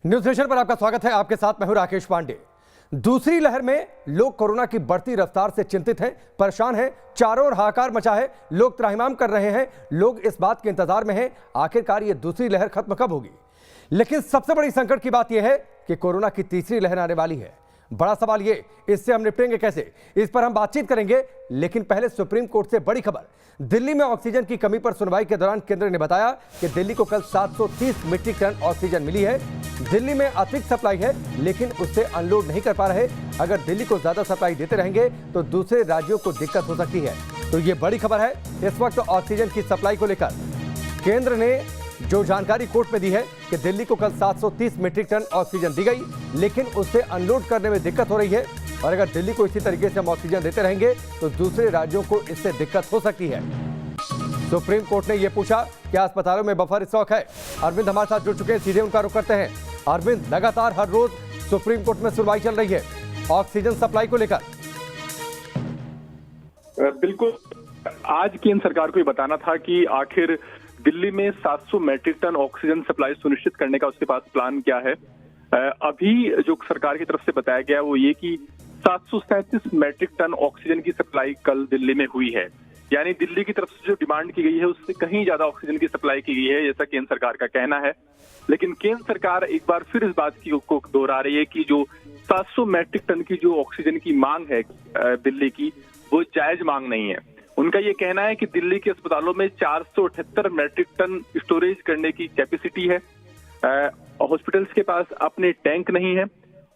News nation पर आपका स्वागत है। आपके साथ मैं हूं राकेश पांडे। दूसरी लहर में लोग कोरोना की बढ़ती रफ्तार से चिंतित हैं, परेशान हैं, चारों ओर हाहाकार मचा है, लोग त्राहिमाम कर रहे हैं। लोग इस बात के इंतजार में हैं आखिरकार ये दूसरी लहर खत्म कब होगी। लेकिन सबसे बड़ी संकट की बात यह है कि कोरोना की तीसरी लहर आने वाली है। बड़ा सवाल ये, इससे हम निपटेंगे कैसे, इस पर हम बातचीत करेंगे। लेकिन पहले सुप्रीम कोर्ट से बड़ी खबर। दिल्ली में ऑक्सीजन की कमी पर सुनवाई के दौरान केंद्र ने बताया कि दिल्ली को कल 730 मीट्रिक टन ऑक्सीजन मिली है। दिल्ली में अतिरिक्त सप्लाई है, लेकिन उससे अनलोड नहीं कर पा रहे। अगर दिल्ली को ज्यादा सप्लाई देते रहेंगे तो दूसरे राज्यों को दिक्कत हो सकती है। तो ये बड़ी खबर है। इस वक्त ऑक्सीजन की सप्लाई को लेकर केंद्र ने जो जानकारी कोर्ट में दी है कि दिल्ली को कल 730 मीट्रिक टन ऑक्सीजन दी गई, लेकिन उससे अनलोड करने में दिक्कत हो रही है। और अगर दिल्ली को इसी तरीके से हम ऑक्सीजन देते रहेंगे तो दूसरे राज्यों को इससे दिक्कत हो सकती है। सुप्रीम कोर्ट ने यह पूछा कि अस्पतालों में बफर स्टॉक है। अरविंद हमारे साथ जुड़ चुके हैं, सीधे उनका रुख करते हैं। अरविंद, लगातार हर रोज सुप्रीम कोर्ट में सुनवाई चल रही है ऑक्सीजन सप्लाई को लेकर। बिल्कुल, आज केंद्र सरकार को ये बताना था कि आखिर दिल्ली में 700 मैट्रिक टन ऑक्सीजन सप्लाई सुनिश्चित करने का उसके पास प्लान क्या है। अभी जो सरकार की तरफ से बताया गया वो ये कि 737 मैट्रिक टन ऑक्सीजन की सप्लाई कल दिल्ली में हुई है। यानी दिल्ली की तरफ से जो डिमांड की गई है उससे कहीं ज्यादा ऑक्सीजन की सप्लाई की गई है, जैसा केंद्र सरकार का कहना है। लेकिन केंद्र सरकार एक बार फिर इस बात को दोहरा रही है कि जो 700 मैट्रिक टन की जो ऑक्सीजन की मांग है दिल्ली की, वो जायज मांग नहीं है। उनका ये कहना है कि दिल्ली के अस्पतालों में 478 मैट्रिक टन स्टोरेज करने की कैपेसिटी है। हॉस्पिटल्स के पास अपने टैंक नहीं है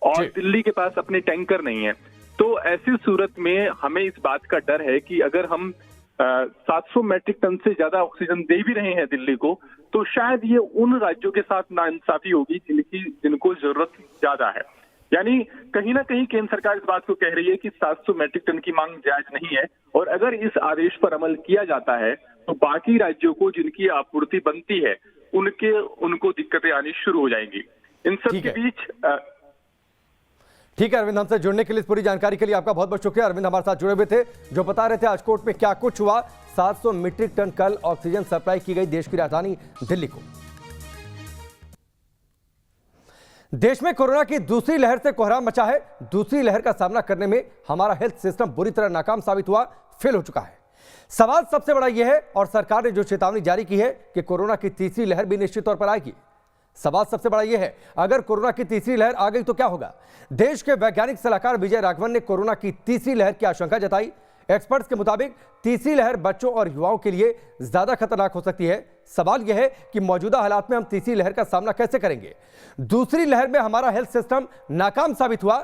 और दिल्ली के पास अपने टैंकर नहीं है। तो ऐसी सूरत में हमें इस बात का डर है कि अगर हम 700 मैट्रिक टन से ज्यादा ऑक्सीजन दे भी रहे हैं दिल्ली को, तो शायद ये उन राज्यों के साथ नाइंसाफी होगी जिनको जरूरत ज्यादा है। यानी कहीं ना कहीं केंद्र सरकार इस बात को कह रही है कि 700 मैट्रिक टन की मांग जायज नहीं है, और अगर इस आदेश पर अमल किया जाता है तो बाकी राज्यों को जिनकी आपूर्ति बनती है उनको दिक्कतें आनी शुरू हो जाएंगी। इन सब के बीच ठीक है अरविंद, हमसे जुड़ने के लिए, इस पूरी जानकारी के लिए आपका बहुत बहुत शुक्रिया। अरविंद हमारे साथ जुड़े हुए थे, जो बता रहे थे आज कोर्ट में क्या कुछ हुआ। 700 मीट्रिक टन कल ऑक्सीजन सप्लाई की गई देश की राजधानी दिल्ली को। देश में कोरोना की दूसरी लहर से कोहराम मचा है। दूसरी लहर का सामना करने में हमारा हेल्थ सिस्टम बुरी तरह नाकाम साबित हुआ, फेल हो चुका है। सवाल सबसे बड़ा यह है, और सरकार ने जो चेतावनी जारी की है कि कोरोना की तीसरी लहर भी निश्चित तौर पर आएगी। सवाल सबसे बड़ा यह है, अगर कोरोना की तीसरी लहर आ गई तो क्या होगा। देश के वैज्ञानिक सलाहकार विजय राघवन ने कोरोना की तीसरी लहर की आशंका जताई। एक्सपर्ट्स के मुताबिक तीसरी लहर बच्चों और युवाओं के लिए ज्यादा खतरनाक हो सकती है। सवाल यह है कि मौजूदा हालात में हम तीसरी लहर का सामना कैसे करेंगे। दूसरी लहर में हमारा हेल्थ सिस्टम नाकाम साबित हुआ,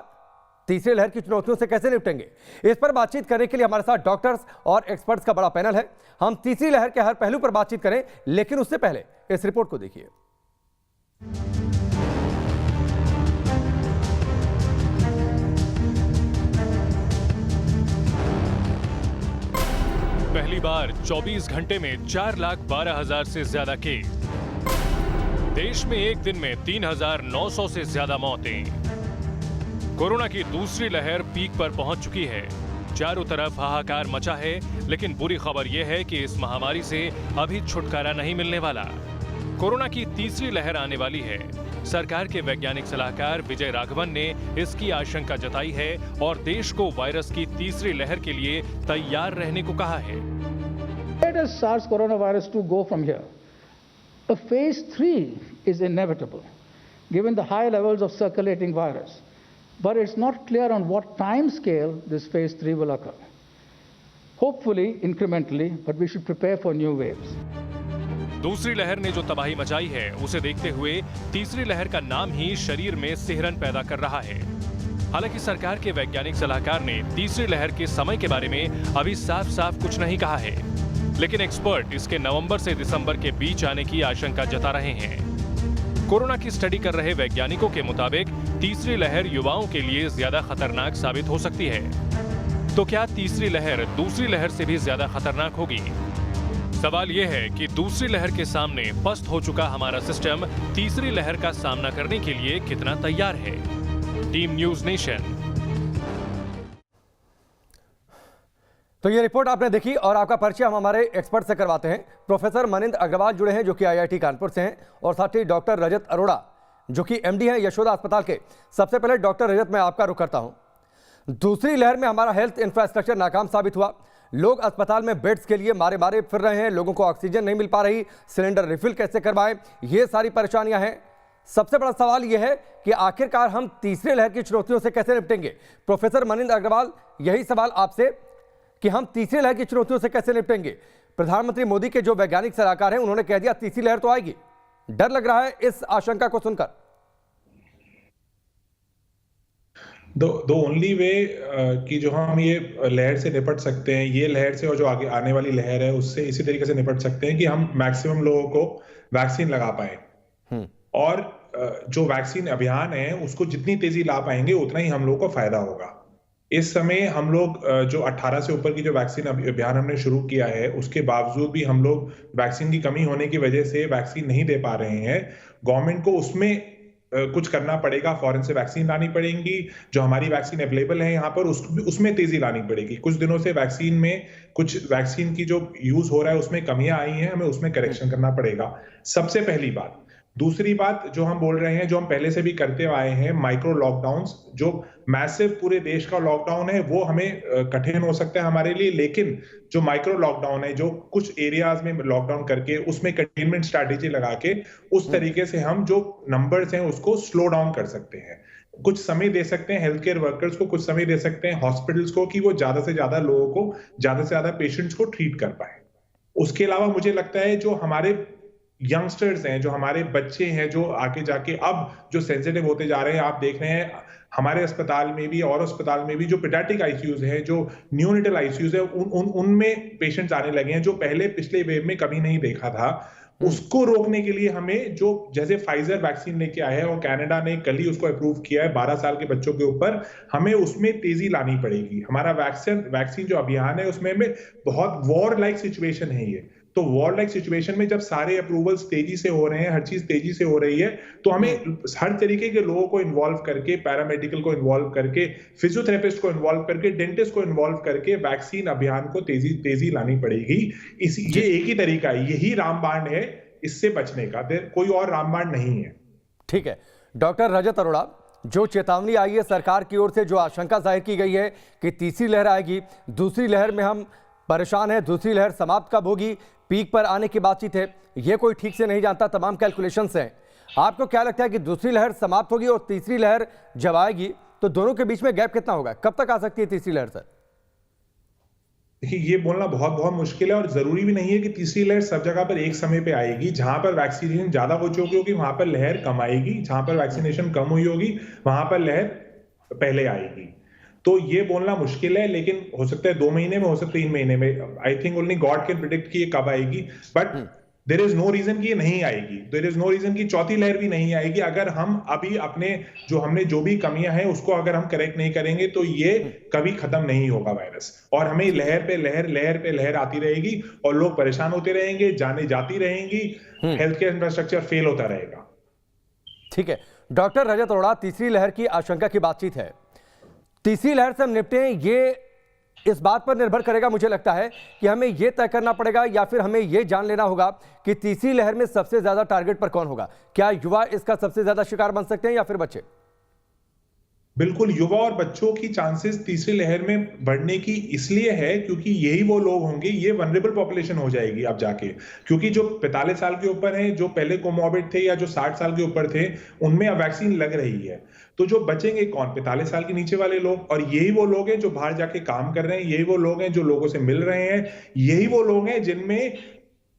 तीसरी लहर की चुनौतियों से कैसे निपटेंगे। इस पर बातचीत करने के लिए हमारे साथ डॉक्टर्स और एक्सपर्ट्स का बड़ा पैनल है। हम तीसरी लहर के हर पहलू पर बातचीत करें, लेकिन उससे पहले इस रिपोर्ट को देखिए। पहली बार 24 घंटे में 4,12,000 से ज्यादा केस। देश में एक दिन में 3,900 से ज्यादा मौतें। कोरोना की दूसरी लहर पीक पर पहुंच चुकी है। चारों तरफ हाहाकार मचा है, लेकिन बुरी खबर यह है कि इस महामारी से अभी छुटकारा नहीं मिलने वाला। कोरोना की तीसरी लहर आने वाली है। सरकार के वैज्ञानिक सलाहकार विजय राघवन ने इसकी आशंका जताई है और देश को वायरस की तीसरी लहर के लिए तैयार रहने को कहा है। Where does SARS coronavirus 2 go from here? A phase 3 is inevitable, given the high levels of circulating virus. But it's not clear on what time scale this phase 3 will occur. Hopefully, incrementally, but we should prepare for new waves. दूसरी लहर ने जो तबाही मचाई है, उसे देखते हुए तीसरी लहर का नाम ही शरीर में सिहरन पैदा कर रहा है। हालांकि सरकार के वैज्ञानिक सलाहकार ने तीसरी लहर के समय के बारे में अभी साफ साफ कुछ नहीं कहा है, लेकिन एक्सपर्ट इसके नवंबर से दिसंबर के बीच आने की आशंका जता रहे हैं। कोरोना की स्टडी कर रहे वैज्ञानिकों के मुताबिक तीसरी लहर युवाओं के लिए ज्यादा खतरनाक साबित हो सकती है। तो क्या तीसरी लहर दूसरी लहर से भी ज्यादा खतरनाक होगी? सवाल यह है कि दूसरी लहर के सामने पस्त हो चुका हमारा सिस्टम तीसरी लहर का सामना करने के लिए कितना तैयार है। Team news nation. तो ये रिपोर्ट आपने देखी और आपका परिचय हम हमारे एक्सपर्ट से करवाते हैं। प्रोफेसर मनिंदर अग्रवाल जुड़े हैं, जो कि आईआईटी कानपुर से हैं, और साथ ही डॉक्टर रजत अरोड़ा, जो कि एमडी हैं यशोदा अस्पताल के। सबसे पहले डॉक्टर रजत, मैं आपका रुख करता हूं। दूसरी लहर में हमारा हेल्थ इंफ्रास्ट्रक्चर नाकाम साबित हुआ। लोग अस्पताल में बेड्स के लिए मारे मारे फिर रहे हैं, लोगों को ऑक्सीजन नहीं मिल पा रही, सिलेंडर रिफिल कैसे करवाएं, ये सारी परेशानियां हैं। सबसे बड़ा सवाल यह है कि आखिरकार हम तीसरी लहर की चुनौतियों से कैसे निपटेंगे। प्रोफेसर मनिंद्र अग्रवाल, यही सवाल आपसे कि हम तीसरी लहर की चुनौतियों से कैसे निपटेंगे। प्रधानमंत्री मोदी के जो वैज्ञानिक सलाहकार हैं उन्होंने कह दिया तीसरी लहर तो आएगी। डर लग रहा है इस आशंका को सुनकर। दो ओनली वे कि जो हम ये लहर से निपट सकते हैं, ये लहर से और जो आगे आने वाली लहर है उससे इसी तरीके से निपट सकते हैं कि हम मैक्सिमम लोगों को वैक्सीन लगा पाए और जो वैक्सीन अभियान है उसको जितनी तेजी ला पाएंगे उतना ही हम लोगों को फायदा होगा। इस समय हम लोग जो 18 से ऊपर की जो वैक्सीन अभियान हमने शुरू किया है उसके बावजूद भी हम लोग वैक्सीन की कमी होने की वजह से वैक्सीन नहीं दे पा रहे हैं। गवर्नमेंट को उसमें कुछ करना पड़ेगा, फॉरेन से वैक्सीन लानी पड़ेगी, जो हमारी वैक्सीन अवेलेबल है यहाँ पर उसमें तेजी लानी पड़ेगी। कुछ दिनों से वैक्सीन में कुछ वैक्सीन की जो यूज हो रहा है उसमें कमियां आई हैं, हमें उसमें करेक्शन करना पड़ेगा, सबसे पहली बात। दूसरी बात जो हम बोल रहे हैं, जो हम पहले से भी करते आए हैं, माइक्रो लॉकडाउन्स, जो मैसिव पूरे देश का लॉकडाउन है वो हमें कठिन हो सकता है हमारे लिए, लेकिन जो माइक्रो लॉकडाउन है, जो कुछ एरियाज में लॉकडाउन करके उसमें कंटेनमेंट स्ट्रैटेजी लगा के उस तरीके से हम जो नंबर्स हैं उसको स्लो डाउन कर सकते हैं। कुछ समय दे सकते हैं हेल्थ केयर वर्कर्स को, कुछ समय दे सकते हैं हॉस्पिटल्स को कि वो ज्यादा से ज्यादा लोगों को, ज्यादा से ज्यादा पेशेंट्स को ट्रीट कर पाए। उसके अलावा मुझे लगता है जो हमारे यंगस्टर्स हैं, जो हमारे बच्चे हैं, जो आगे जाके अब जो सेंसिटिव होते जा रहे हैं, आप देख रहे हैं हमारे अस्पताल में भी और अस्पताल में भी जो पेडियाट्रिक आईसीयूज हैं, जो न्यूनेटल आईसीयूज है, उनमें पेशेंट्स आने लगे हैं जो पहले पिछले वेव में कभी नहीं देखा था। उसको रोकने के लिए हमें जो जैसे फाइजर वैक्सीन लेके आया है और कनाडा ने कल ही उसको अप्रूव किया है 12 साल के बच्चों के ऊपर, हमें उसमें तेजी लानी पड़ेगी। हमारा वैक्सीन जो अभियान है उसमें बहुत वॉर लाइक सिचुएशन है ये। तो वॉर लाइक सिचुएशन में जब सारे अप्रूवल्स तेजी से हो रहे हैं, हर चीज तेजी से हो रही है, तो हमें हर तरीके के लोगों को इन्वॉल्व करके, पैरामेडिकल को इन्वॉल्व करके, फिजियोथेरेपिस्ट को इन्वॉल्व करके, डेंटिस्ट को इन्वॉल्व करके वैक्सीन अभियान को तेजी लानी पड़ेगी। ये एक ही तरीका है, यही रामबाण है इससे बचने का, कोई और रामबाण नहीं है। ठीक है डॉक्टर रजत अरोड़ा, जो चेतावनी आई है सरकार की ओर से, जो आशंका जाहिर की गई है कि तीसरी लहर आएगी, दूसरी लहर में हम परेशान है, दूसरी लहर समाप्त कब होगी, पीक पर आने की बातचीत है, ये कोई ठीक से नहीं जानता, तमाम कैलकुलेशंस हैं। आपको क्या लगता है कि दूसरी लहर समाप्त होगी और तीसरी लहर जब आएगी तो दोनों के बीच में गैप कितना होगा, कब तक आ सकती है तीसरी लहर सर? देखिए ये बोलना बहुत मुश्किल है और जरूरी भी नहीं है कि तीसरी लहर सब जगह पर एक समय पे आएगी। जहां पर वैक्सीनेशन ज्यादा हो चुकी होगी वहां पर लहर कम आएगी, जहां पर वैक्सीनेशन कम हुई होगी वहां पर लहर पहले आएगी। तो ये बोलना मुश्किल है, लेकिन हो सकता है 2 महीने में, हो सकता है 3 महीने में। I think only God can predict कि ये कब आएगी, but there is no reason कि ये नहीं आएगी, देयर इज नो रीजन कि चौथी लहर भी नहीं आएगी। अगर हम अभी हमने जो भी कमियां हैं उसको अगर हम करेक्ट नहीं करेंगे तो ये कभी खत्म नहीं होगा वायरस, और हमें लहर पे लहर आती रहेगी और लोग परेशान होते रहेंगे, जाने जाती रहेंगी, हेल्थ केयर इंफ्रास्ट्रक्चर फेल होता रहेगा। ठीक है डॉक्टर रजत अरोड़ा, तीसरी लहर की आशंका की बातचीत है, तीसरी लहर से हम निपटें, ये इस बात पर निर्भर करेगा मुझे लगता है कि हमें यह तय करना पड़ेगा या फिर हमें यह जान लेना होगा कि तीसरी लहर में सबसे ज्यादा टारगेट पर कौन होगा। क्या युवा इसका सबसे ज्यादा शिकार बन सकते हैं या फिर बच्चे? बिल्कुल, युवा और बच्चों की चांसेस तीसरी लहर में बढ़ने की इसलिए है क्योंकि यही वो लोग होंगे, ये वनरेबल पॉपुलेशन हो जाएगी अब जाके, क्योंकि जो 45 साल के ऊपर हैं, जो पहले कोमॉर्बिड थे या जो 60 साल के ऊपर थे, उनमें अब वैक्सीन लग रही है। तो जो बचेंगे कौन? 45 साल के नीचे वाले लोग, और यही वो लोग हैं जो बाहर जाके काम कर रहे हैं, यही वो लोग हैं जो लोगों से मिल रहे हैं, यही वो लोग हैं जिनमें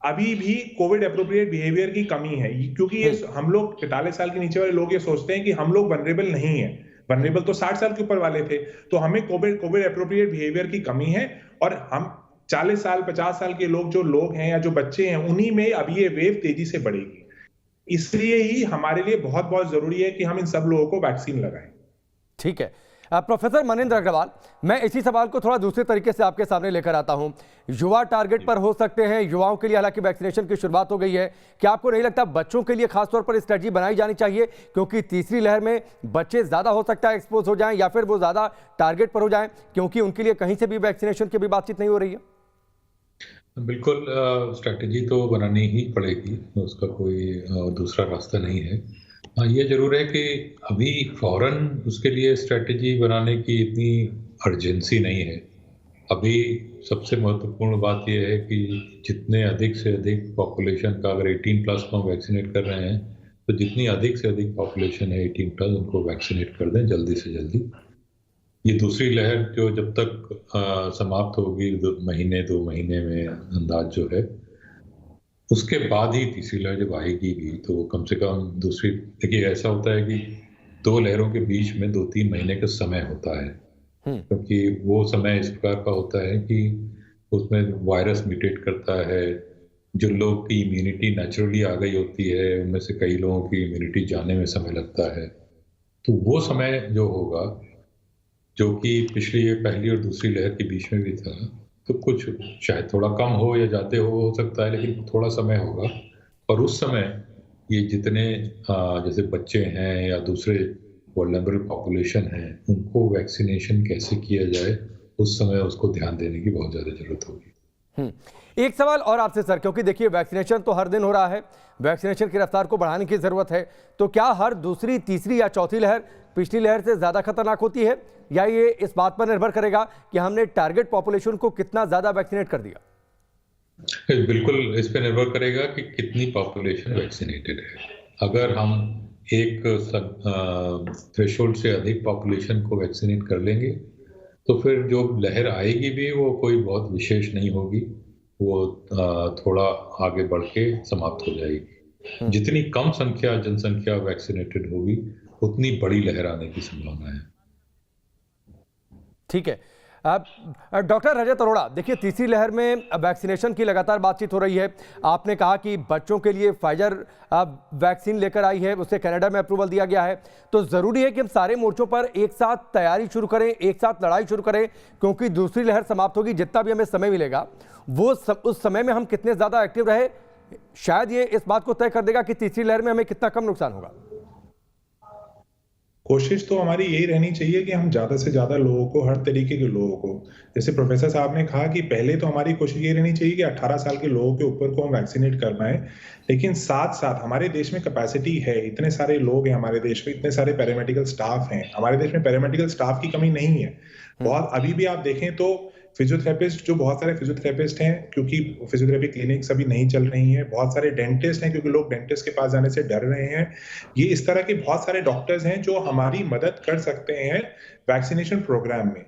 अभी भी कोविड एप्रोप्रिएट बिहेवियर की कमी है। क्योंकि ये हम लोग 45 साल के नीचे वाले लोग ये सोचते हैं कि हम लोग वनरेबल नहीं है, वनरेबल तो 60 साल के ऊपर वाले थे, तो हमें कोविड एप्रोप्रिएट बिहेवियर की कमी है, और हम 40 साल 50 साल के लोग हैं या जो बच्चे हैं, उन्हीं में अब ये वेव तेजी से बढ़ेगी। इसलिए ही हमारे लिए बहुत जरूरी है कि हम इन सब लोगों को वैक्सीन लगाएं। ठीक है प्रोफेसर मनिंद्र अग्रवाल, मैं इसी सवाल को थोड़ा दूसरे तरीके से आपके सामने लेकर आता हूं। युवा टारगेट पर हो सकते हैं, युवाओं के लिए हालांकि वैक्सीनेशन की शुरुआत हो गई है, क्या आपको नहीं लगता बच्चों के लिए खासतौर पर स्ट्रेटजी बनाई जानी चाहिए, क्योंकि तीसरी लहर में बच्चे ज्यादा हो सकता है एक्सपोज हो जाएं या फिर वो ज्यादा टारगेट पर हो जाएं, क्योंकि उनके लिए कहीं से भी वैक्सीनेशन की भी बातचीत नहीं हो रही है? बिल्कुल, स्ट्रैटेजी तो बनानी ही पड़ेगी, उसका कोई दूसरा रास्ता नहीं है। हाँ, ये जरूर है कि अभी फौरन उसके लिए स्ट्रेटेजी बनाने की इतनी अर्जेंसी नहीं है। अभी सबसे महत्वपूर्ण बात यह है कि जितने अधिक से अधिक पॉपुलेशन का, अगर 18 प्लस को हम वैक्सीनेट कर रहे हैं, तो जितनी अधिक से अधिक पॉपुलेशन है 18 प्लस, उनको वैक्सीनेट कर दें जल्दी से जल्दी। ये दूसरी लहर जो जब तक समाप्त होगी 2 महीने में अंदाज जो है, उसके बाद ही तीसरी लहर जब आएगी भी, तो कम से कम दूसरी, देखिए ऐसा होता है कि 2 लहरों के बीच में 2-3 महीने का समय होता है, क्योंकि वो समय इस प्रकार का होता है कि उसमें वायरस म्यूटेट करता है। जो लोग की इम्यूनिटी नेचुरली आ गई होती है, उनमें से कई लोगों की इम्यूनिटी जाने में समय लगता है। तो वो समय जो होगा, जो कि पिछली पहली और दूसरी लहर के बीच में भी था, तो कुछ शायद थोड़ा कम हो या जाते हो सकता है, लेकिन थोड़ा समय होगा। और उस समय ये जितने जैसे बच्चे हैं या दूसरे वल्नरेबल पॉपुलेशन है, उनको वैक्सीनेशन कैसे किया जाए, उस समय उसको ध्यान देने की बहुत ज़्यादा जरूरत होगी। एक सवाल और आपसे सर, क्योंकि देखिए वैक्सीनेशन तो हर दिन हो रहा है, वैक्सीनेशन की रफ्तार को बढ़ाने की जरूरत है, तो क्या हर दूसरी, तीसरी या चौथी लहर पिछली लहर से ज्यादा खतरनाक होती है, या ये इस बात पर निर्भर करेगा कि हमने टारगेट पॉपुलेशन को कितना ज्यादा वैक्सीनेट कर दिया? बिल्कुल इस पे निर्भर करेगा कि कितनी पॉपुलेशन वैक्सीनेटेड है। अगर हम एक थ्रेशोल्ड से अधिक पॉपुलेशन को वैक्सीनेट कर लेंगे, तो फिर जो लहर आएगी भी वो कोई बहुत विशेष नहीं होगी, वो थोड़ा आगे बढ़ के समाप्त हो जाएगी। जितनी कम जनसंख्या वैक्सीनेटेड होगी, उतनी बड़ी लहर आने की संभावना है। ठीक है। डॉक्टर रजत अरोड़ा, देखिए तीसरी लहर में वैक्सीनेशन की लगातार बातचीत हो रही है। आपने कहा कि बच्चों के लिए फाइजर वैक्सीन लेकर आई है, उसे कनाडा में अप्रूवल दिया गया है, तो ज़रूरी है कि हम सारे मोर्चों पर एक साथ तैयारी शुरू करें, एक साथ लड़ाई शुरू करें, क्योंकि दूसरी लहर समाप्त होगी, जितना भी हमें समय मिलेगा वो उस समय में हम कितने ज़्यादा एक्टिव रहे, शायद ये इस बात को तय कर देगा कि तीसरी लहर में हमें कितना कम नुकसान होगा। कोशिश तो हमारी यही रहनी चाहिए कि हम ज़्यादा से ज़्यादा लोगों को, हर तरीके के लोगों को, जैसे प्रोफेसर साहब ने कहा कि पहले तो हमारी कोशिश ये रहनी चाहिए कि 18 साल के लोगों के ऊपर को हम वैक्सीनेट कर पाएं, लेकिन साथ साथ हमारे देश में कैपेसिटी है, इतने सारे लोग हैं हमारे देश में, इतने सारे पैरामेडिकल स्टाफ हैं हमारे देश में, पैरामेडिकल स्टाफ की कमी नहीं है बहुत। अभी भी आप देखें तो फिजियोथेरेपिस्ट, जो बहुत सारे फिजियोथेरेपिस्ट हैं, क्योंकि फिजियोथेरेपी क्लिनिक्स अभी नहीं चल रही हैं, बहुत सारे डेंटिस्ट हैं क्योंकि लोग डेंटिस्ट के पास जाने से डर रहे हैं, ये इस तरह के बहुत सारे डॉक्टर्स हैं जो हमारी मदद कर सकते हैं वैक्सीनेशन प्रोग्राम में।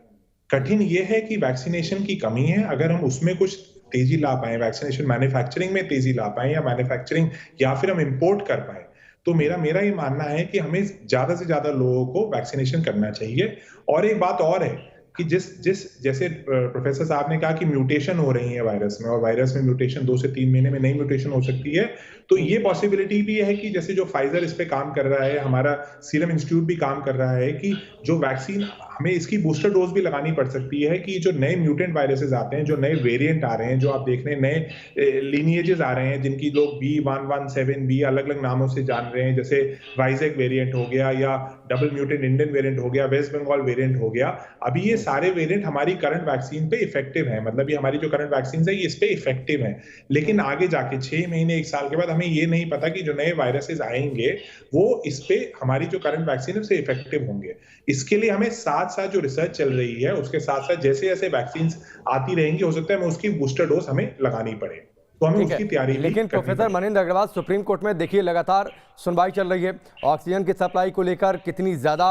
कठिन ये है कि वैक्सीनेशन की कमी है, अगर हम उसमें कुछ तेजी ला पाए, वैक्सीनेशन मैन्युफैक्चरिंग में तेजी ला पाए, या मैन्युफैक्चरिंग या फिर हम इंपोर्ट कर पाए, तो मेरा ये मानना है कि हमें ज्यादा से ज्यादा लोगों को वैक्सीनेशन करना चाहिए। और एक बात और है कि जैसे प्रोफेसर साहब ने कहा कि म्यूटेशन हो रही है वायरस में, और वायरस में म्यूटेशन 2 से 3 महीने में नई म्यूटेशन हो सकती है, तो ये पॉसिबिलिटी भी है कि जैसे जो फाइजर इस पे काम कर रहा है, हमारा सीरम इंस्टीट्यूट भी काम कर रहा है, कि जो वैक्सीन हमें इसकी बूस्टर डोज भी लगानी पड़ सकती है, कि जो नए म्यूटेंट वायरसेस आते हैं, जो नए वेरिएंट आ रहे हैं, जो आप देख रहे हैं नए लीनिएजेस आ रहे हैं, जिनकी लोग B117B अलग अलग नामों से जान रहे हैं, जैसे वाइजेक वेरिएंट हो गया, या डबल म्यूटेंट इंडियन वेरिएंट हो गया, वेस्ट बंगाल वेरिएंट हो गया। अभी ये सारे वेरिएंट हमारी करंट वैक्सीन पे इफेक्टिव है, मतलब ये हमारी जो करंट वैक्सीन है ये इस पे इफेक्टिव है, लेकिन आगे जाके 6 महीने 1 साल के बाद हमें ये नहीं पता कि जो नए वायरसेस आएंगे वो इस पे हमारी जो करंट वैक्सीन है उससे इफेक्टिव होंगे। इसके लिए हमें साथ साथ जो रिसर्च चल रही है उसके साथ साथ जैसे जैसे वैक्सीन आती रहेंगी, हो सकता है हमें उसकी बूस्टर डोज हमें लगानी पड़े, तो हमें उसकी तैयारी। लेकिन professor Maninder Agrawal, supreme court में देखिए लगातार सुनवाई चल रही है, ऑक्सीजन की सप्लाई को लेकर कितनी ज़्यादा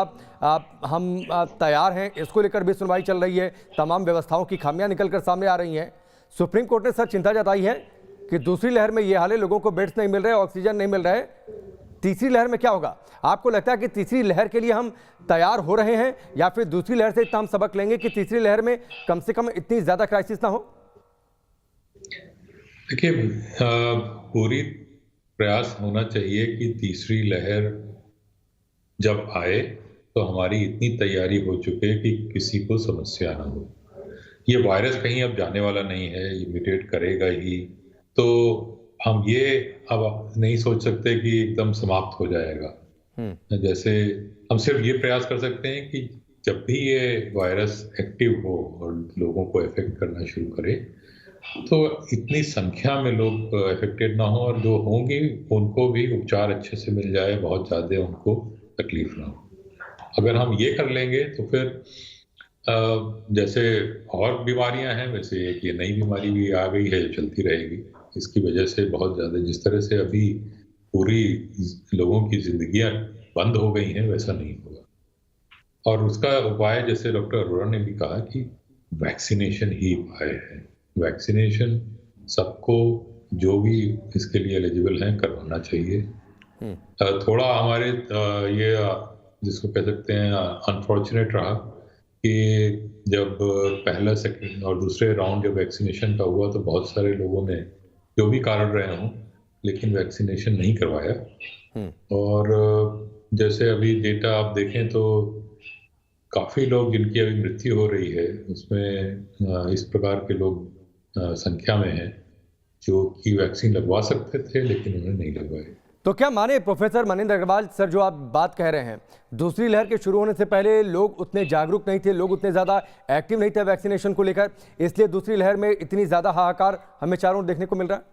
हम तैयार हैं, इसको लेकर भी सुनवाई चल रही है, तमाम व्यवस्थाओं की खामियां निकलकर सामने आ रही हैं। सुप्रीम कोर्ट ने सर चिंता जताई है कि दूसरी लहर में ये हाल है, लोगों को बेड्स नहीं मिल रहे, ऑक्सीजन नहीं मिल रहे, तीसरी लहर में क्या होगा? आपको लगता है कि तीसरी लहर के लिए हम तैयार हो रहे हैं, या फिर दूसरी लहर से इतना हम सबक लेंगे कि तीसरी लहर में कम से कम इतनी ज़्यादा क्राइसिस ना हो? देखिए, पूरी प्रयास होना चाहिए कि तीसरी लहर जब आए तो हमारी इतनी तैयारी हो चुके कि किसी को समस्या ना हो। ये वायरस कहीं अब जाने वाला नहीं है, ये म्यूटेट करेगा ही, तो हम ये अब नहीं सोच सकते कि एकदम समाप्त हो जाएगा। जैसे हम सिर्फ ये प्रयास कर सकते हैं कि जब भी ये वायरस एक्टिव हो और लोगों को इफेक्ट करना शुरू करे, तो इतनी संख्या में लोग अफेक्टेड ना हो, और जो होंगे उनको भी उपचार अच्छे से मिल जाए, बहुत ज़्यादा उनको तकलीफ ना हो। अगर हम ये कर लेंगे तो फिर जैसे और बीमारियां हैं वैसे एक ये नई बीमारी भी आ गई है जो चलती रहेगी। इसकी वजह से बहुत ज़्यादा, जिस तरह से अभी पूरी लोगों की जिंदगियां बंद हो गई हैं वैसा नहीं होगा। और उसका उपाय जैसे डॉक्टर अरोड़ा ने भी कहा कि वैक्सीनेशन ही उपाय है। वैक्सीनेशन सबको जो भी इसके लिए एलिजिबल हैं करवाना चाहिए। थोड़ा हमारे ये जिसको कह सकते हैं अनफॉर्चुनेट रहा कि जब पहला सेकंड और दूसरे राउंड जब वैक्सीनेशन का हुआ तो बहुत सारे लोगों ने जो भी कारण रहे हों लेकिन वैक्सीनेशन नहीं करवाया। और जैसे अभी डेटा आप देखें तो काफ़ी लोग जिनकी अभी मृत्यु हो रही है उसमें इस प्रकार के लोग संख्या में हैं जो कि वैक्सीन लगवा सकते थे लेकिन उन्होंने नहीं लगवाए। तो क्या माने प्रोफेसर मनिंदर अग्रवाल सर, जो आप बात कह रहे हैं, दूसरी लहर के शुरू होने से पहले लोग उतने जागरूक नहीं थे, लोग उतने ज़्यादा एक्टिव नहीं थे वैक्सीनेशन को लेकर, इसलिए दूसरी लहर में इतनी ज़्यादा हाहाकार हमें चारों ओर देखने को मिल रहा है?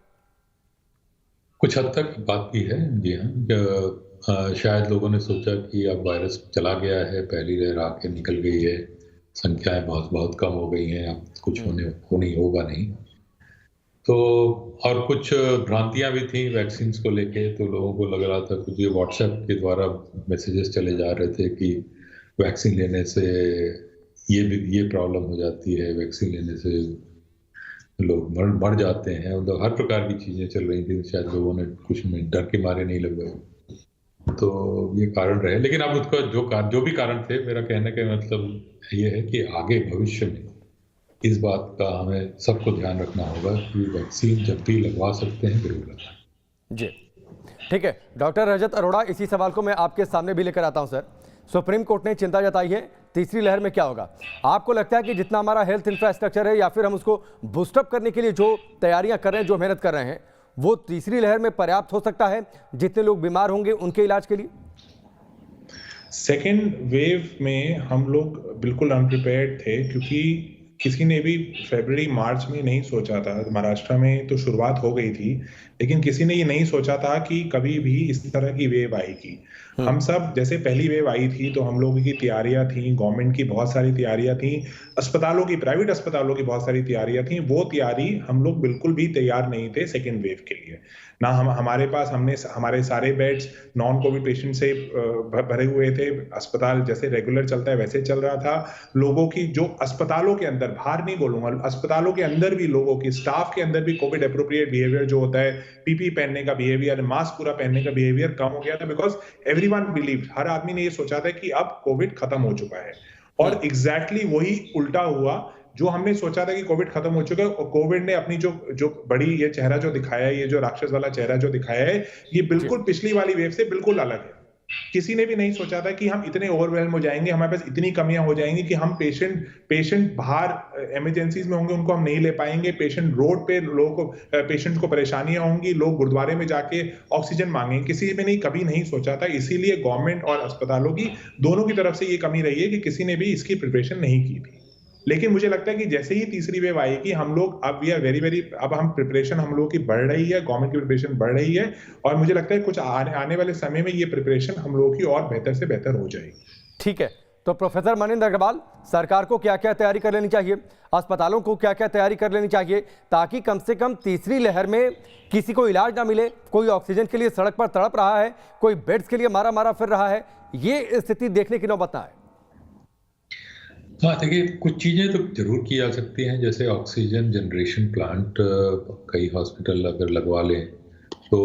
कुछ हद तक बात भी है, जी हाँ। शायद लोगों ने सोचा कि अब वायरस चला गया है, पहली लहर आके निकल गई है, संख्याएं बहुत बहुत कम हो गई हैं, अब कुछ होगा नहीं। तो और कुछ भ्रांतियां भी थी वैक्सीन को लेके, तो लोगों को लग रहा था कुछ ये व्हाट्सएप के द्वारा मैसेजेस चले जा रहे थे कि वैक्सीन लेने से ये प्रॉब्लम हो जाती है, वैक्सीन लेने से लोग मर जाते हैं, मतलब हर प्रकार की चीजें चल रही थी। शायद लोगों ने कुछ में डर के मारे नहीं लगवाए, तो ये कारण रहे। लेकिन अब उसका जो भी कारण थे, मेरा कहने का मतलब ये है कि आगे भविष्य में इस बात का हमें सबको ध्यान रखना होगा कि वैक्सीन जब भी लगवा सकते हैं जरूर लगवाएं। जी ठीक है डॉक्टर रजत अरोड़ा, इसी सवाल को मैं आपके सामने भी लेकर आता हूं सर। सुप्रीम कोर्ट ने चिंता जताई है तीसरी लहर में क्या होगा। आपको लगता है कि जितना हमारा हेल्थ इंफ्रास्ट्रक्चर है या फिर हम उसको बूस्टअप करने के लिए जो तैयारियां कर रहे हैं, जो मेहनत कर रहे हैं, वो तीसरी लहर में पर्याप्त हो सकता है जितने लोग बीमार होंगे उनके इलाज के लिए? सेकेंड वेव में हम लोग बिल्कुल अनप्रिपेयर्ड थे, क्योंकि किसी ने भी फरवरी मार्च में नहीं सोचा था। महाराष्ट्र में तो शुरुआत हो गई थी, लेकिन किसी ने ये नहीं सोचा था कि कभी भी इस तरह की वेव आएगी। हम सब जैसे पहली वेव आई थी तो हम लोगों की तैयारियां थी, गवर्नमेंट की बहुत सारी तैयारियां थी, अस्पतालों की, प्राइवेट अस्पतालों की बहुत सारी तैयारियां थी। वो तैयारी हम लोग बिल्कुल भी तैयार नहीं थे सेकेंड वेव के लिए। ना हमारे पास हमारे सारे बेड्स नॉन कोविड पेशेंट से भरे हुए थे। अस्पताल जैसे रेगुलर चलता है वैसे चल रहा था। लोगों की जो अस्पतालों के अंदर, बाहर नहीं बोलूंगा, अस्पतालों के अंदर भी लोगों की, स्टाफ के अंदर भी कोविड एप्रोप्रिएट बिहेवियर जो होता है, पीपी पहनने का बिहेवियर, मास्क पूरा पहनने का बिहेवियर कम हो गया था। बिकॉज एवरीवन बिलीव्ड, हर आदमी ने ये सोचा था कि अब कोविड खत्म हो चुका है। और एग्जैक्टली वही उल्टा हुआ। जो हमने सोचा था कि कोविड खत्म हो चुका है, और कोविड ने अपनी जो बड़ी ये चेहरा जो दिखाया है, ये जो राक्षस वाला चेहरा जो दिखाया है, ये बिल्कुल पिछली वाली वेव से बिल्कुल अलग है। किसी ने भी नहीं सोचा था कि हम इतने ओवरवेल्म हो जाएंगे, हमारे पास इतनी कमियां हो जाएंगी कि हम पेशेंट बाहर इमरजेंसीज में होंगे, उनको हम नहीं ले पाएंगे। पेशेंट रोड पे, लोगों को, पेशेंट को परेशानियां होंगी, लोग गुरुद्वारे में जाके ऑक्सीजन मांगेंगे। किसी ने कभी नहीं सोचा था। इसीलिए गवर्नमेंट और अस्पतालों की दोनों की तरफ से ये कमी रही है कि किसी ने भी इसकी प्रिपरेशन नहीं की थी। लेकिन मुझे लगता है कि जैसे ही तीसरी वेव आएगी, हम लोग अब वी आर वेरी अब हम प्रिपरेशन हम लोगों की बढ़ रही है, गवर्नमेंट की प्रिपरेशन बढ़ रही है, और मुझे लगता है कुछ आने वाले समय में ये प्रिपरेशन हम लोगों की और बेहतर से बेहतर हो जाएगी। ठीक है, तो प्रोफेसर मनिंदर अग्रवाल, सरकार को क्या क्या तैयारी कर लेनी चाहिए, अस्पतालों को क्या क्या तैयारी कर लेनी चाहिए, ताकि कम से कम तीसरी लहर में किसी को इलाज ना मिले, कोई ऑक्सीजन के लिए सड़क पर तड़प रहा है, कोई बेड्स के लिए मारा मारा फिर रहा है, ये स्थिति देखने की नौबत ना आए? हाँ, देखिए कुछ चीज़ें तो जरूर की जा सकती हैं, जैसे ऑक्सीजन जनरेशन प्लांट कई हॉस्पिटल अगर लगवा लें तो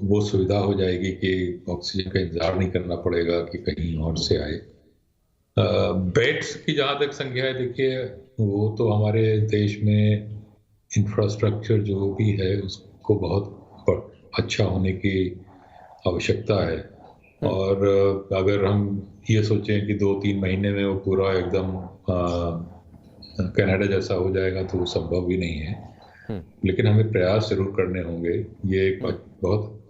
वो सुविधा हो जाएगी कि ऑक्सीजन का इंतजार नहीं करना पड़ेगा कि कहीं और से आए। बेड्स की जहाँ तक संख्या है, देखिए वो तो हमारे देश में इंफ्रास्ट्रक्चर जो भी है उसको बहुत अच्छा होने की आवश्यकता है। और अगर हम ये सोचें कि 2-3 महीने में वो पूरा एकदम कनाडा जैसा हो जाएगा तो वो संभव भी नहीं है। लेकिन हमें प्रयास जरूर करने होंगे। ये एक बहुत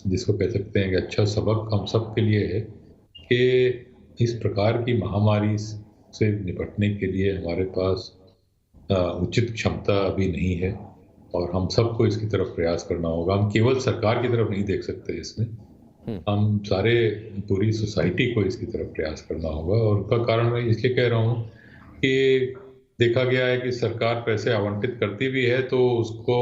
जिसको कह सकते हैं कि अच्छा सबक हम सब के लिए है कि इस प्रकार की महामारी से निपटने के लिए हमारे पास उचित क्षमता अभी नहीं है और हम सबको इसकी तरफ प्रयास करना होगा। हम केवल सरकार की तरफ नहीं देख सकते इसमें, हम सारे पूरी सोसाइटी को इसकी तरफ प्रयास करना होगा। और उनका कारण मैं इसलिए कह रहा हूँ कि देखा गया है कि सरकार पैसे आवंटित करती भी है तो उसको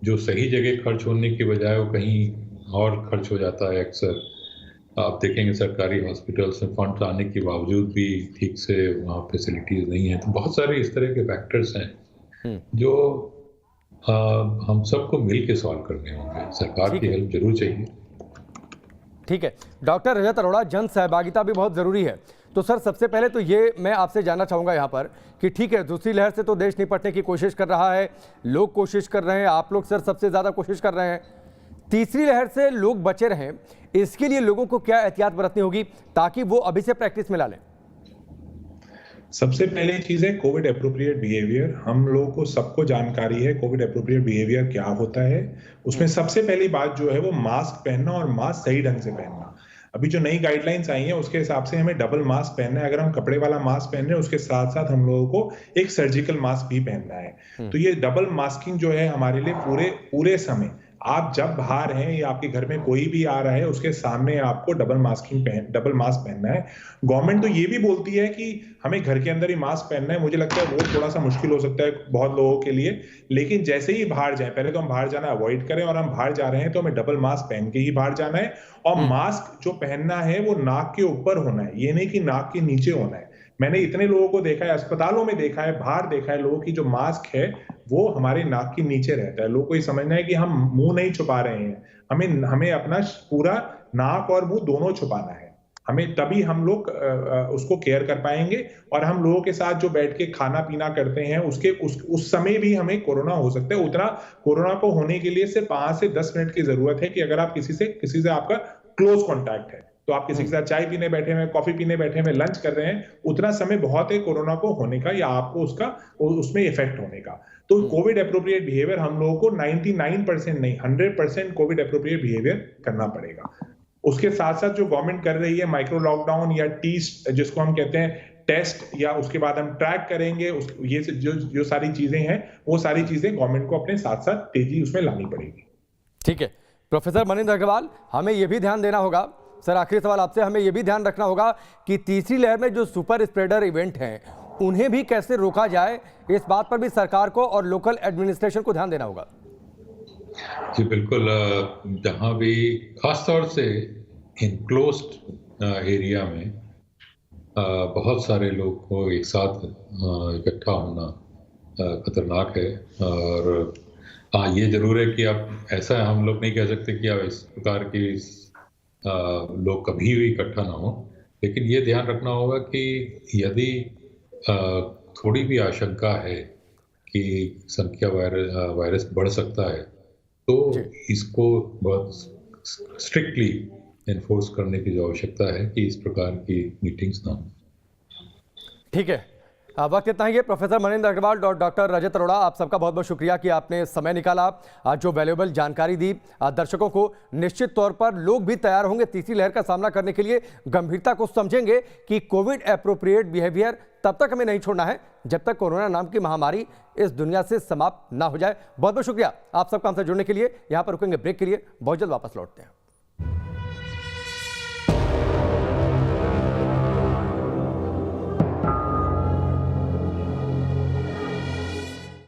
जो सही जगह खर्च होने की बजाय वो कहीं और खर्च हो जाता है। अक्सर आप देखेंगे सरकारी हॉस्पिटल्स में फंड आने के बावजूद भी ठीक से वहाँ फैसिलिटीज नहीं है। तो बहुत सारे इस तरह के फैक्टर्स हैं जो हम सबको मिल के सॉल्व करने होंगे। सरकार की हेल्प जरूर चाहिए। ठीक है डॉक्टर रजत अरोड़ा, जन सहभागिता भी बहुत ज़रूरी है। तो सर सबसे पहले तो ये मैं आपसे जानना चाहूँगा यहाँ पर कि ठीक है, दूसरी लहर से तो देश निपटने की कोशिश कर रहा है, लोग कोशिश कर रहे हैं, आप लोग सर सबसे ज़्यादा कोशिश कर रहे हैं। तीसरी लहर से लोग बचे रहें, इसके लिए लोगों को क्या एहतियात बरतनी होगी ताकि वो अभी से प्रैक्टिस में ला लें? सबसे पहले चीज है कोविड एप्रोप्रिएट बिहेवियर। हम लोगों को सबको जानकारी है कोविड एप्रोप्रिएट बिहेवियर क्या होता है। उसमें सबसे पहली बात जो है वो मास्क पहनना और मास्क सही ढंग से पहनना। अभी जो नई गाइडलाइंस आई हैं उसके हिसाब से हमें डबल मास्क पहनना है। अगर हम कपड़े वाला मास्क पहन रहे हैं उसके साथ साथ हम लोगों को एक सर्जिकल मास्क भी पहनना है। तो ये डबल मास्किंग जो है हमारे लिए पूरे समय, आप जब बाहर हैं या आपके घर में कोई भी आ रहा है उसके सामने आपको डबल मास्क पहनना है। गवर्नमेंट तो ये भी बोलती है कि हमें घर के अंदर ही मास्क पहनना है। मुझे लगता है वो थोड़ा सा मुश्किल हो सकता है बहुत लोगों के लिए, लेकिन जैसे ही बाहर जाए, पहले तो हम बाहर जाना अवॉइड करें और हम बाहर जा रहे हैं तो हमें डबल मास्क पहन के ही बाहर जाना है। और मास्क जो पहनना है वो नाक के ऊपर होना है, ये नहीं कि नाक के नीचे होना है। मैंने इतने लोगों को देखा है, अस्पतालों में देखा है, बाहर देखा है, लोगों की जो मास्क है वो हमारे नाक के नीचे रहता है। लोगों को ये समझना है कि हम मुंह नहीं छुपा रहे हैं, हमें अपना पूरा नाक और मुंह दोनों छुपाना है। हमें तभी हम लोग उसको केयर कर पाएंगे। और हम लोगों के साथ जो बैठ के खाना पीना करते हैं उस समय भी हमें कोरोना हो सकता है। उतना कोरोना को होने के लिए सिर्फ 5 से 10 मिनट की जरूरत है कि अगर आप किसी से आपका क्लोज कॉन्टैक्ट है तो आप किसी के साथ चाय पीने बैठे हैं, कॉफी पीने बैठे हैं, लंच कर रहे हैं, उतना समय बहुत है कोरोना को होने का या आपको उसमें इफेक्ट होने का। तो कोविड एप्रोप्रिएट बिहेवियर हम लोगों को 99% नहीं 100% कोविड एप्रोप्रिएट बिहेवियर करना पड़ेगा। उसके साथ साथ जो गवर्नमेंट कर रही है माइक्रो लॉकडाउन या जिसको हम कहते हैं टेस्ट, या उसके बाद हम ट्रैक करेंगे, ये जो सारी चीजें हैं वो सारी चीजें गवर्नमेंट को अपने साथ साथ तेजी उसमें लानी पड़ेगी। ठीक है प्रोफेसर मनिंदर अग्रवाल, हमें यह भी ध्यान देना होगा, सर आखिरी सवाल आपसे, हमें यह भी ध्यान रखना होगा कि तीसरी लहर में जो सुपर स्प्रेडर इवेंट हैं उन्हें भी कैसे रोका जाए, इस बात पर भी सरकार को और लोकल एडमिनिस्ट्रेशन को ध्यान देना होगा। जी बिल्कुल, जहाँ भी खासतौर से इनक्लोज्ड एरिया में बहुत सारे लोग को एक साथ इकट्ठा होना खतरनाक है। और हाँ, ये जरूर है कि आप ऐसा हम लोग नहीं कह सकते कि आप इस प्रकार की लोग कभी भी इकट्ठा ना हो, लेकिन ये ध्यान रखना होगा कि यदि थोड़ी भी आशंका है कि संख्या वायरस बढ़ सकता है तो इसको बहुत स्ट्रिक्टली एनफोर्स करने की जो आवश्यकता है कि इस प्रकार की मीटिंग्स ना हो। ठीक है, वक्त इतना ही है। प्रोफेसर मनिंदर अग्रवाल और डॉक्टर रजत अरोड़ा, आप सबका बहुत बहुत शुक्रिया कि आपने समय निकाला, जो वैल्यूएबल जानकारी दी दर्शकों को। निश्चित तौर पर लोग भी तैयार होंगे तीसरी लहर का सामना करने के लिए, गंभीरता को समझेंगे कि कोविड एप्रोप्रिएट बिहेवियर तब तक हमें नहीं छोड़ना है जब तक कोरोना नाम की महामारी इस दुनिया से समाप्त ना हो जाए। बहुत बहुत शुक्रिया आप सबका हमसे जुड़ने के लिए। यहाँ पर रुकेंगे ब्रेक के लिए, बहुत जल्द वापस लौटते हैं।